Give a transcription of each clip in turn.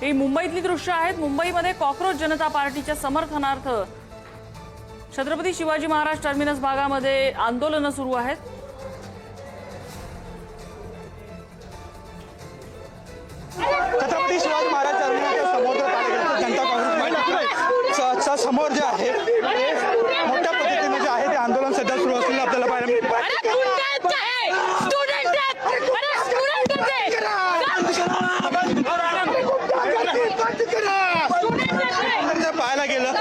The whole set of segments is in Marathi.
ही मुंबईतली दृश्य आहेत। मुंबईमध्ये कॉकरोच जनता पार्टीच्या समर्थनार्थ छत्रपती शिवाजी महाराज टर्मिनस भागामध्ये आंदोलन सुरू आहेत। छत्रपती शिवाजी महाराज टर्मिनसच्या समोर जनता काँग्रेस समोर जे आहे मोठ्या पद्धतीने जे आहे ते आंदोलन सध्या सुरू असलेलं आपल्याला पाहायला मिळते। पाहायला गेलं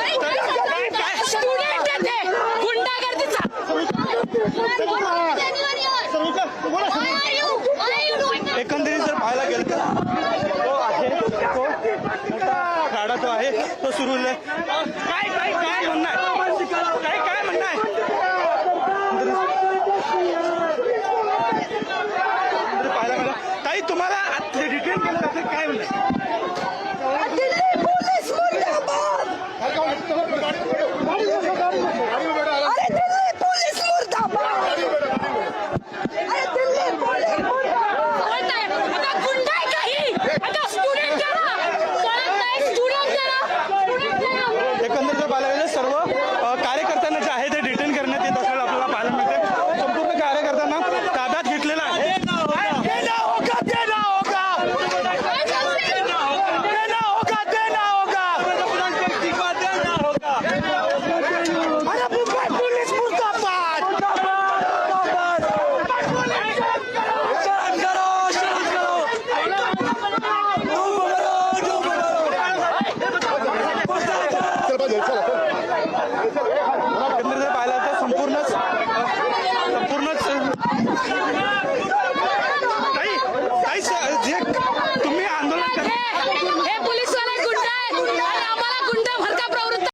एकंदरीत जर पाहायला गेलं तर तो आहे तो मोठा गाडा जो आहे तो सुरू आहे। काय म्हणणं आहे काय म्हणणं आहे पाहायला गेलं ताई तुम्हाला डिटेल केलं काय म्हणणं